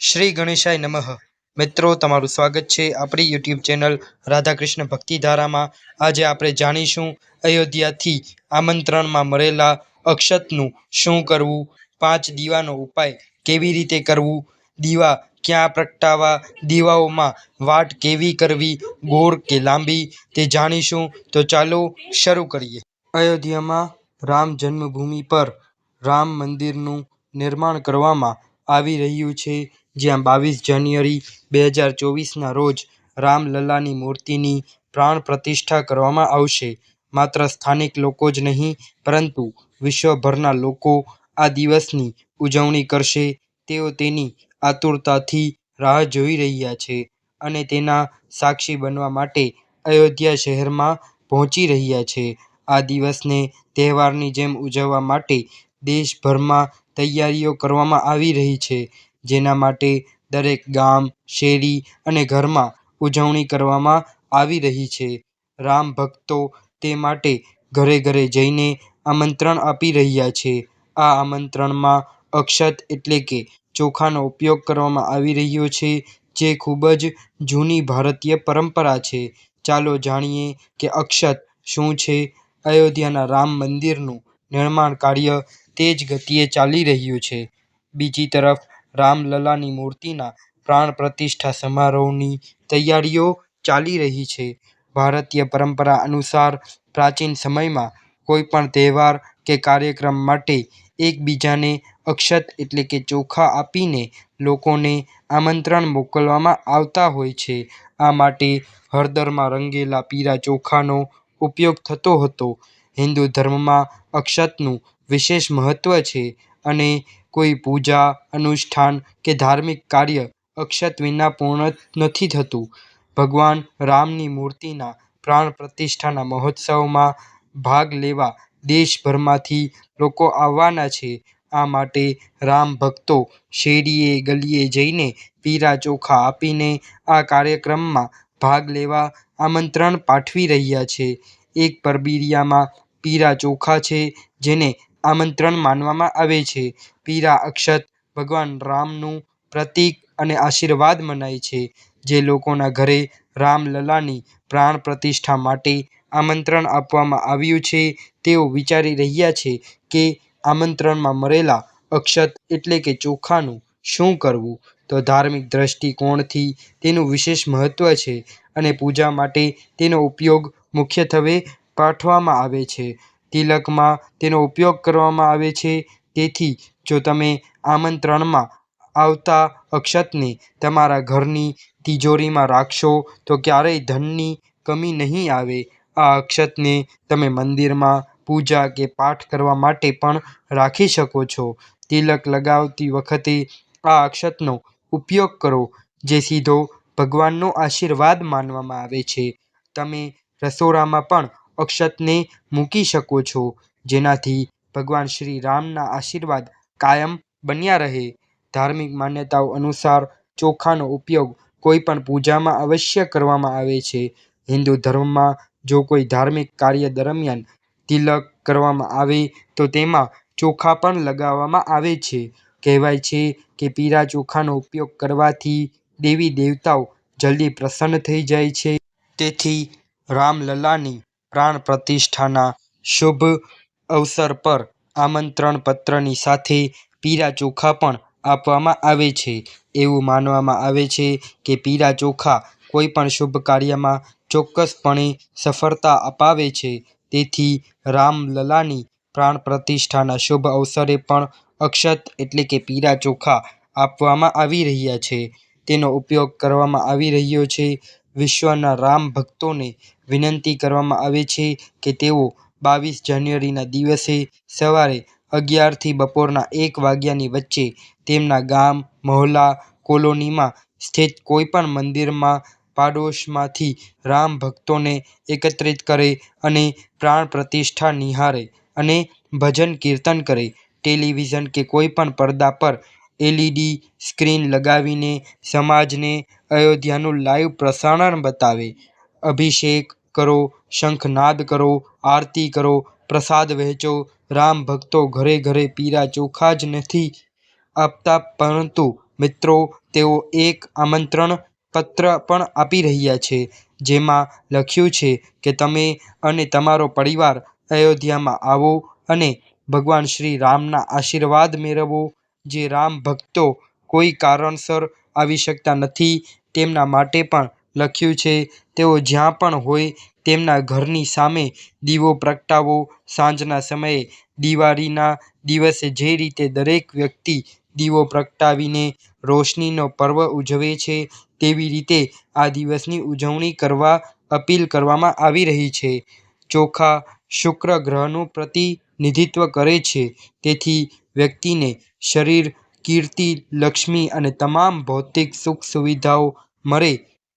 શ્રી ગણેશાય નમઃ. મિત્રો, તમારું સ્વાગત છે આપણી યુટ્યુબ ચેનલ રાધાકૃષ્ણ ભક્તિધારામાં. આજે આપણે જાણીશું અયોધ્યાથી આમંત્રણમાં મળેલા અક્ષતનું શું કરવું, 5 દીવાનો ઉપાય કેવી રીતે કરવું, દીવા ક્યાં પ્રગટાવવા, દીવાઓમાં વાટ કેવી કરવી, ગોળ કે લાંબી, તે જાણીશું. તો ચાલો શરૂ કરીએ. અયોધ્યામાં રામ જન્મભૂમિ પર રામ મંદિરનું નિર્માણ કરવામાં આવી રહ્યું છે, જ્યાં 22 જાન્યુઆરી 2024ના રોજ રામલલ્લાની મૂર્તિની પ્રાણ પ્રતિષ્ઠા કરવામાં આવશે. માત્ર સ્થાનિક લોકો જ નહીં, પરંતુ વિશ્વભરના લોકો આ દિવસની ઉજવણી કરશે. તેઓ તેની આતુરતાથી રાહ જોઈ રહ્યા છે અને તેના સાક્ષી બનવા માટે અયોધ્યા શહેરમાં પહોંચી રહ્યા છે. આ દિવસને તહેવારની જેમ ઉજવવા માટે દેશભરમાં તૈયારીઓ કરવામાં આવી રહી છે, જેના માટે દરેક ગામ, શેરી અને ઘરમાં ઉજવણી કરવામાં આવી રહી છે. રામ ભક્તો તે માટે ઘરે ઘરે જઈને આમંત્રણ આપી રહ્યા છે. આ આમંત્રણમાં અક્ષત એટલે કે ચોખાનો ઉપયોગ કરવામાં આવી રહ્યો છે, જે ખૂબ જ જૂની ભારતીય પરંપરા છે. ચાલો જાણીએ કે અક્ષત શું છે. અયોધ્યાના રામ મંદિરનું નિર્માણ કાર્ય તેજ ગતિએ ચાલી રહ્યું છે. બીજી તરફ રામલલ્લાની મૂર્તિના પ્રાણ પ્રતિષ્ઠા સમારોહની તૈયારીઓ ચાલી રહી છે. ભારતીય પરંપરા અનુસાર પ્રાચીન સમયમાં કોઈપણ તહેવાર કે કાર્યક્રમ માટે એકબીજાને અક્ષત એટલે કે ચોખા આપીને લોકોને આમંત્રણ મોકલવામાં આવતા હોય છે. આ માટે હળદરમાં રંગેલા પીળા ચોખાનો ઉપયોગ થતો હતો. હિન્દુ ધર્મમાં અક્ષતનું વિશેષ મહત્વ છે અને કોઈ પૂજા, અનુષ્ઠાન કે ધાર્મિક કાર્ય અક્ષત વિના પૂર્ણ નથી થતું. ભગવાન રામની મૂર્તિના પ્રાણ પ્રતિષ્ઠાના મહોત્સવમાં ભાગ લેવા દેશભરમાંથી લોકો આવવાના છે. આ માટે રામ ભક્તો શેરીએ ગલીએ જઈને પીળા ચોખા આપીને આ કાર્યક્રમમાં ભાગ લેવા આમંત્રણ પાઠવી રહ્યા છે. એક પરબિડિયામાં પીળા ચોખા છે, જેને આમંત્રણ માનવામાં આવે છે. પીળા અક્ષત ભગવાન રામનું પ્રતીક અને આશીર્વાદ મનાય છે. જે લોકોના ઘરે રામલલ્લાની પ્રાણ પ્રતિષ્ઠા માટે આમંત્રણ આપવામાં આવ્યું છે, તેઓ વિચારી રહ્યા છે કે આમંત્રણમાં મળેલા અક્ષત એટલે કે ચોખાનું શું કરવું. તો ધાર્મિક દ્રષ્ટિકોણથી તેનું વિશેષ મહત્વ છે અને પૂજા માટે તેનો ઉપયોગ મુખ્યત્વે પાઠવામાં આવે છે. તિલકમાં તેનો ઉપયોગ કરવામાં આવે છે. તેથી જો તમે આમંત્રણમાં આવતા અક્ષતને તમારા ઘરની તિજોરીમાં રાખશો તો ક્યારેય ધનની કમી નહીં આવે. આ અક્ષતને તમે મંદિરમાં પૂજા કે પાઠ કરવા માટે પણ રાખી શકો છો. તિલક લગાવતી વખતે આ અક્ષતનો ઉપયોગ કરો, જે સીધો ભગવાનનો આશીર્વાદ માનવામાં આવે છે. તમે રસોડામાં પણ અક્ષતને મૂકી શકો છો, જેનાથી ભગવાન શ્રી રામના આશીર્વાદ કાયમ બન્યા રહે. ધાર્મિક માન્યતાઓ અનુસાર ચોખાનો ઉપયોગ કોઈપણ પૂજામાં અવશ્ય કરવામાં આવે છે. હિન્દુ ધર્મમાં જો કોઈ ધાર્મિક કાર્ય દરમિયાન તિલક કરવામાં આવે તો તેમાં ચોખા પણ લગાવવામાં આવે છે. કહેવાય છે કે પીળા ચોખાનો ઉપયોગ કરવાથી દેવી દેવતાઓ જલ્દી પ્રસન્ન થઈ જાય છે. તેથી રામલલ્લાની પ્રાણ પ્રતિષ્ઠાના શુભ અવસર પર આમંત્રણ પત્રની સાથે પીળા ચોખા પણ આપવામાં આવે છે. એવું માનવામાં આવે છે કે પીળા ચોખા કોઈપણ શુભ કાર્યમાં ચોક્કસપણે સફળતા અપાવે છે. તેથી રામલલ્લાની પ્રાણ પ્રતિષ્ઠાના શુભ અવસરે પણ અક્ષત એટલે કે પીળા ચોખા આપવામાં આવી રહ્યા છે. તેનો ઉપયોગ કરવામાં આવી રહ્યો છે. વિશ્વના રામ ભક્તોને વિનંતી કરવામાં આવે છે કે તેઓ 22 જાન્યુઆરીના દિવસે સવારે 11 થી બપોરના 1 વાગ્યાની વચ્ચે તેમના ગામ, મહોલ્લા, કોલોનીમાં સ્થિત કોઈપણ મંદિરમાં પાડોશમાંથી રામ ભક્તોને એકત્રિત કરે અને પ્રાણ પ્રતિષ્ઠા નિહાળે અને ભજન કીર્તન કરે. ટેલિવિઝન કે કોઈપણ પડદા પર LED સ્ક્રીન લગાવીને સમાજને અયોધ્યાનું લાઈવ પ્રસારણ બતાવે. અભિષેક કરો, શંખનાદ કરો, આરતી કરો, પ્રસાદ વહેંચો. રામ ભક્તો ઘરે ઘરે પીળા ચોખા જ નથી આપતા, પરંતુ મિત્રો, તેઓ એક આમંત્રણ પત્ર પણ આપી રહ્યા છે, જેમાં લખ્યું છે કે તમે અને તમારો પરિવાર અયોધ્યામાં આવો અને ભગવાન શ્રી રામના આશીર્વાદ મેળવો. જે રામ ભક્તો કોઈ કારણસર આવી શકતા નથી, તેમના માટે પણ લખ્યું છે. તેઓ જ્યાં પણ હોય તેમના ઘરની સામે દીવો પ્રગટાવો. સાંજના સમયે દિવાળીના દિવસે જે રીતે દરેક વ્યક્તિ દીવો પ્રગટાવીને રોશનીનો પર્વ ઉજવે છે, તેવી રીતે આ દિવસની ઉજવણી કરવા અપીલ કરવામાં આવી રહી છે. ચોખા શુક્ર ગ્રહનું પ્રતિનિધિત્વ કરે છે, તેથી વ્યક્તિને શરીર, કીર્તિ, લક્ષ્મી અને તમામ ભૌતિક સુખ સુવિધાઓ મળે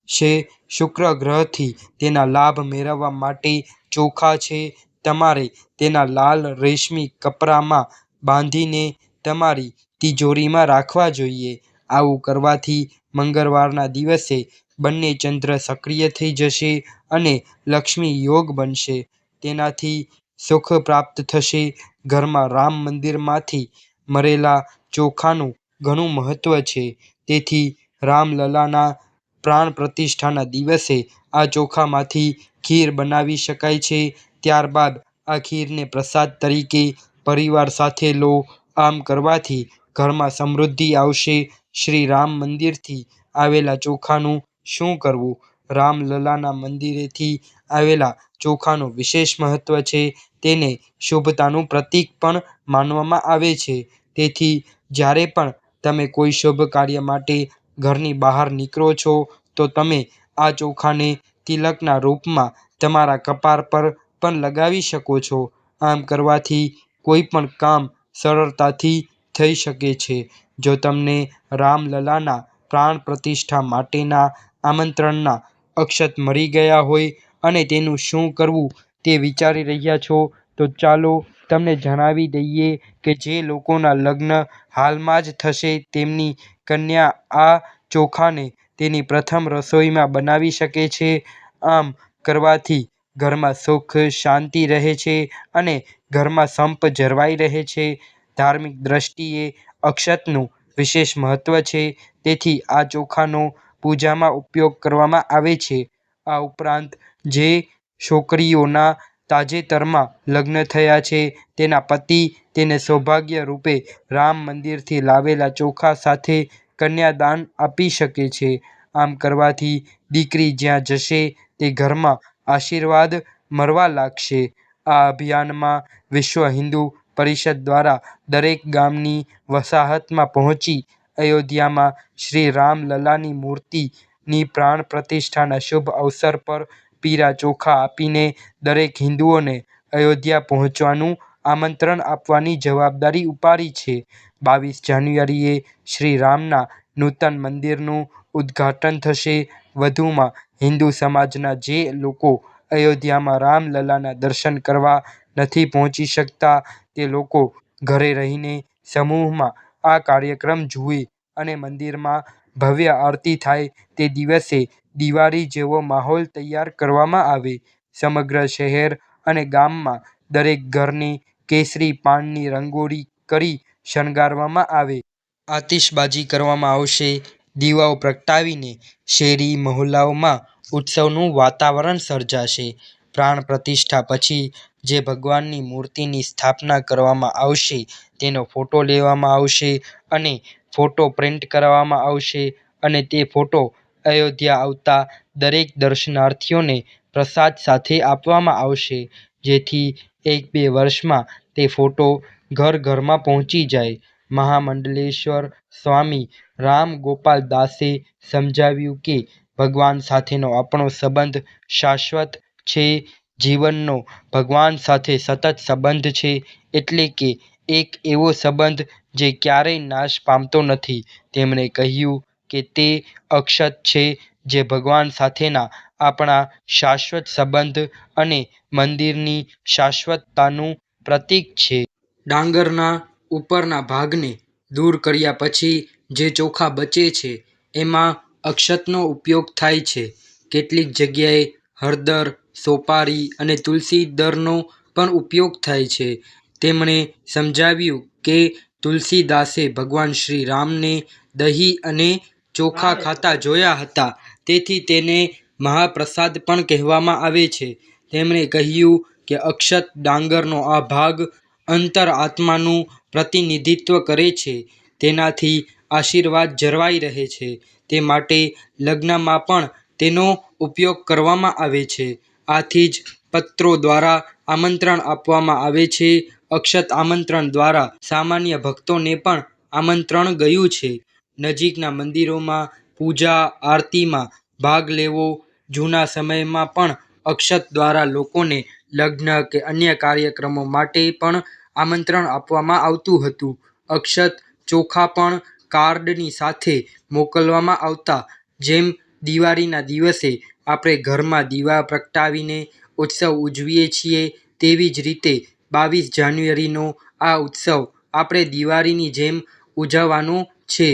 છે. શુક્ર ગ્રહથી તેના લાભ મેળવવા માટે ચોખા છે. તમારે તેના લાલ રેશમી કપડામાં બાંધીને તમારી તિજોરીમાં રાખવા જોઈએ. આવું કરવાથી મંગળવારના દિવસે બંને ચંદ્ર સક્રિય થઈ જશે અને લક્ષ્મી યોગ બનશે. તેનાથી સુખ પ્રાપ્ત થશે. ઘરમાં રામ મંદિરમાંથી મળેલા ચોખાનું ઘણું મહત્વ છે, તેથી રામલલાના પ્રાણ પ્રતિષ્ઠાના દિવસે આ ચોખામાંથી ખીર બનાવી શકાય છે. ત્યારબાદ આ ખીરને પ્રસાદ તરીકે પરિવાર સાથે લો. આમ કરવાથી ઘરમાં સમૃદ્ધિ આવશે. શ્રી રામ મંદિરથી આવેલા ચોખાનું શું કરવું? રામલલાના મંદિરેથી આવેલા ચોખાનું વિશેષ મહત્વ છે. તેને શુભતાનું પ્રતીક પણ માનવામાં આવે છે. તેથી જ્યારે પણ તમે કોઈ શુભ કાર્ય માટે ઘરની બહાર નીકળો છો, તો તમે આ ચોખાને તિલકના રૂપમાં તમારા કપાળ પર પણ લગાવી શકો છો. આમ કરવાથી કોઈ પણ કામ સરળતાથી થઈ શકે છે. જો તમને રામલલાના પ્રાણ પ્રતિષ્ઠા માટેના આમંત્રણના અક્ષત મળી ગયા હોય અને તેનું શું કરવું તે વિચારી રહ્યા છો, તો ચાલો તમને જણાવી દઈએ કે જે લોકોના લગ્ન હાલમાં જ થશે, તેમની કન્યા આ ચોખાને તેની પ્રથમ રસોઈમાં બનાવી શકે છે. આમ કરવાથી ઘરમાં સુખ શાંતિ રહે છે અને ઘરમાં સંપ જળવાઈ રહે છે. ધાર્મિક દ્રષ્ટિએ અક્ષતનું વિશેષ મહત્વ છે, તેથી આ ચોખાનો પૂજામાં ઉપયોગ કરવામાં આવે છે. આ ઉપરાંત જે છોકરીઓના તાજેતરમાં લગ્ન થયા છે, તેના પતિ તેને સૌભાગ્ય રૂપે રામ મંદિરથી લાવેલા ચોખા સાથે કન્યાદાન આપી શકે છે. આમ કરવાથી દીકરી જ્યાં જશે તે ઘરમાં આશીર્વાદ મળવા લાગશે. આ અભિયાનમાં વિશ્વ હિન્દુ પરિષદ દ્વારા દરેક ગામની વસાહતમાં પહોંચી અયોધ્યામાં શ્રી રામલલાની મૂર્તિની પ્રાણ પ્રતિષ્ઠાના શુભ અવસર પર પીળા ચોખા આપીને દરેક હિન્દુઓને અયોધ્યા પહોંચવાનું આમંત્રણ આપવાની જવાબદારી ઉપાડી છે. 22 જાન્યુઆરીએ શ્રી રામના નૂતન મંદિરનું ઉદ્ઘાટન થશે. વધુમાં હિન્દુ સમાજના જે લોકો અયોધ્યામાં રામલલાના દર્શન કરવા નથી પહોંચી શકતા, તે લોકો ઘરે રહીને સમૂહમાં આ કાર્યક્રમ જુએ અને મંદિરમાં ભવ્ય આરતી થાય તે દિવસે દિવાળી જેવો માહોલ તૈયાર કરવામાં આવે. સમગ્ર શહેર અને ગામમાં દરેક ઘરને કેસરી પાનની રંગોળી કરી શણગારવામાં આવે. આતિશબાજી કરવામાં આવશે. દીવાઓ પ્રગટાવીને શેરી મહોલ્લાઓમાં ઉત્સવનું વાતાવરણ સર્જાશે. પ્રાણ પ્રતિષ્ઠા પછી જે ભગવાનની મૂર્તિની સ્થાપના કરવામાં આવશે, તેનો ફોટો લેવામાં આવશે અને ફોટો પ્રિન્ટ કરાવવામાં આવશે અને તે ફોટો અયોધ્યા આવતા દરેક દર્શનાર્થીઓને પ્રસાદ સાથે આપવામાં આવશે, જેથી 1-2 વર્ષમાં તે ફોટો ઘર ઘરમાં પહોંચી જાય. મહામંડલેશ્વર સ્વામી રામ ગોપાલ દાસે સમજાવ્યું કે ભગવાન સાથેનો આપણો સંબંધ શાશ્વત છે. જીવનનો ભગવાન સાથે સતત સંબંધ છે, એટલે કે એક એવો સંબંધ જે ક્યારેય નાશ પામતો નથી. તેમણે કહ્યું કે તે અક્ષત છે, જે ભગવાન સાથેના આપણા શાશ્વત સંબંધ અને મંદિરની શાશ્વતતાનું પ્રતીક છે. ડાંગરના ઉપરના ભાગને દૂર કર્યા પછી જે ચોખા બચે છે, એમાં અક્ષતનો ઉપયોગ થાય છે. કેટલીક જગ્યાએ હળદર, સોપારી અને તુલસી દળનો પણ ઉપયોગ થાય છે. તેમણે સમજાવ્યું કે તુલસીદાસે ભગવાન શ્રી રામને દહીં અને ચોખા ખાતા જોયા હતા, તેથી તેને મહાપ્રસાદ પણ કહેવામાં આવે છે. તેમણે કહ્યું કે અક્ષત ડાંગરનો આ ભાગ અંતર આત્માનું પ્રતિનિધિત્વ કરે છે. તેનાથી આશીર્વાદ જળવાઈ રહે છે. તે માટે લગ્નમાં પણ તેનો ઉપયોગ કરવામાં આવે છે. આથી જ પત્રો દ્વારા આમંત્રણ આપવામાં આવે છે. અક્ષત આમંત્રણ દ્વારા સામાન્ય ભક્તોને પણ આમંત્રણ ગયું છે. નજીકના મંદિરોમાં પૂજા આરતીમાં ભાગ લેવો. જૂના સમયમાં પણ અક્ષત દ્વારા લોકોને લગ્ન કે અન્ય કાર્યક્રમો માટે પણ આમંત્રણ આપવામાં આવતું હતું. અક્ષત ચોખા પણ કાર્ડની સાથે મોકલવામાં આવતા. જેમ દિવાળીના દિવસે આપણે ઘરમાં દીવા પ્રગટાવીને ઉત્સવ ઉજવીએ છીએ, તેવી જ રીતે 22 જાન્યુઆરીનો આ ઉત્સવ આપણે દિવાળીની જેમ ઉજવવાનો છે.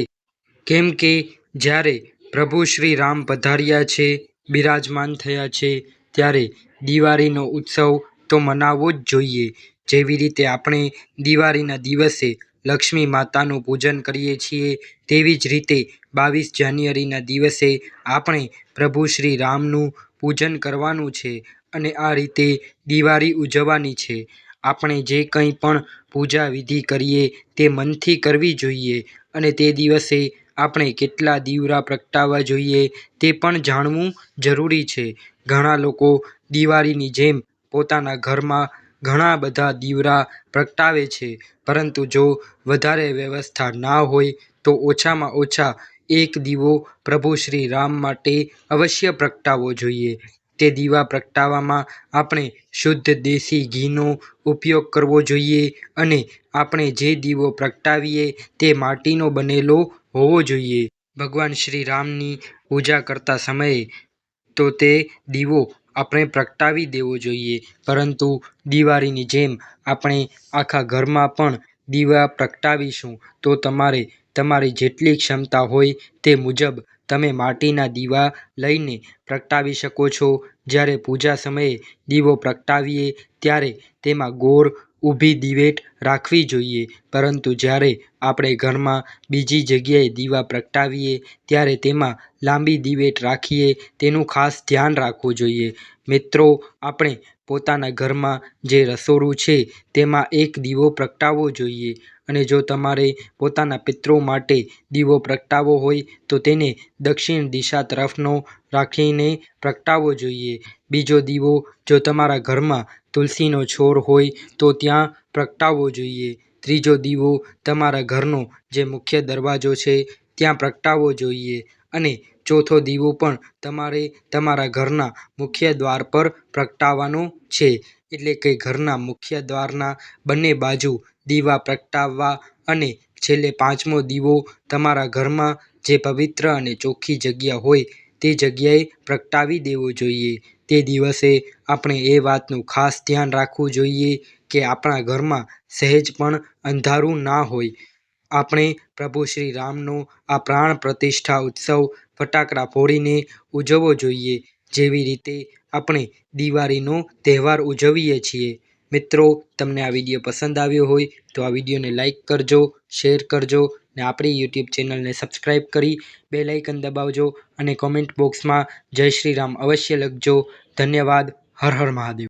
કેમ કે જ્યારે પ્રભુ શ્રી રામ પધાર્યા છે, બિરાજમાન થયા છે, ત્યારે દિવાળીનો ઉત્સવ તો મનાવવો જ જોઈએ. જેવી રીતે આપણે દિવાળીના દિવસે લક્ષ્મી માતાનું પૂજન કરીએ છીએ, તેવી જ રીતે 22 જાન્યુઆરીના દિવસે આપણે પ્રભુ શ્રી રામનું પૂજન કરવાનું છે અને આ રીતે દિવાળી ઉજવવાની છે. આપણે જે કંઈ પણ પૂજા વિધિ કરીએ તે મનથી કરવી જોઈએ અને તે દિવસે આપણે કેટલા દીવડા પ્રગટાવવા જોઈએ તે પણ જાણવું જરૂરી છે. ઘણા લોકો દિવાળીની જેમ પોતાના ઘરમાં ઘણા બધા દીવડા પ્રગટાવે છે, પરંતુ જો વધારે વ્યવસ્થા ના હોય તો ઓછામાં ઓછા એક દીવો પ્રભુ શ્રી રામ માટે અવશ્ય પ્રગટાવવો જોઈએ. તે દીવા પ્રગટાવવામાં આપણે શુદ્ધ દેશી ઘીનો ઉપયોગ કરવો જોઈએ અને આપણે જે દીવો પ્રગટાવીએ તે માટીનો બનેલો હોવો જોઈએ. ભગવાન શ્રી રામની પૂજા કરતા સમયે તો તે દીવો આપણે પ્રગટાવી દેવો જોઈએ, પરંતુ દિવાળીની જેમ આપણે આખા ઘરમાં પણ દીવા પ્રગટાવીશું તો તમારે તમારી જેટલી ક્ષમતા હોય તે મુજબ તમે માટીના દીવા લઈને પ્રગટાવી શકો છો. જ્યારે પૂજા સમયે દીવો પ્રગટાવીએ ત્યારે તેમાં ગોળ ઊભી દિવેટ રાખવી જોઈએ, પરંતુ જ્યારે આપણે ઘરમાં બીજી જગ્યાએ દીવા પ્રગટાવીએ ત્યારે તેમાં લાંબી દિવેટ રાખીએ તેનું ખાસ ધ્યાન રાખવું જોઈએ. મિત્રો, આપણે પોતાના ઘરમાં જે રસોડું છે તેમાં એક દીવો પ્રગટાવવો જોઈએ અને જો તમારે પોતાના પિતરો માટે દીવો પ્રગટાવવો હોય તો તેને દક્ષિણ દિશા તરફનો રાખીને પ્રગટાવવો જોઈએ. બીજો દીવો જો તમારા ઘરમાં તુલસીનો છોડ હોય તો ત્યાં પ્રગટાવવો જોઈએ. ત્રીજો દીવો તમારા ઘરનો જે મુખ્ય દરવાજો છે ત્યાં પ્રગટાવવો જોઈએ અને ચોથો દીવો પણ તમારે તમારા ઘરના મુખ્ય દ્વાર પર પ્રગટાવવાનો છે. એટલે કે ઘરના મુખ્ય દ્વારના બંને બાજુ દીવા પ્રગટાવવા અને છેલ્લે પાંચમો દીવો તમારા ઘરમાં જે પવિત્ર અને ચોખ્ખી જગ્યા હોય તે જગ્યાએ પ્રગટાવી દેવો જોઈએ. તે દિવસે આપણે એ વાતનું ખાસ ધ્યાન રાખવું જોઈએ કે આપણા ઘરમાં સહેજ પણ અંધારું ના હોય. આપણે પ્રભુ શ્રી રામનો આ પ્રાણ પ્રતિષ્ઠા ઉત્સવ ફટાકડા ફોડીને ઉજવવો જોઈએ, જેવી રીતે આપણે દિવાળીનો તહેવાર ઉજવીએ છીએ. મિત્રો, તમને આ વિડીયો પસંદ આવ્યો હોય તો આ વિડીયોને લાઈક કરજો, શેર કરજો અને આપણી યુટ્યુબ ચેનલને સબસ્ક્રાઈબ કરી બેલ આઇકન દબાવજો અને કોમેન્ટ બોક્સમાં જય શ્રી રામ અવશ્ય લખજો. ધન્યવાદ. હર હર મહાદેવ.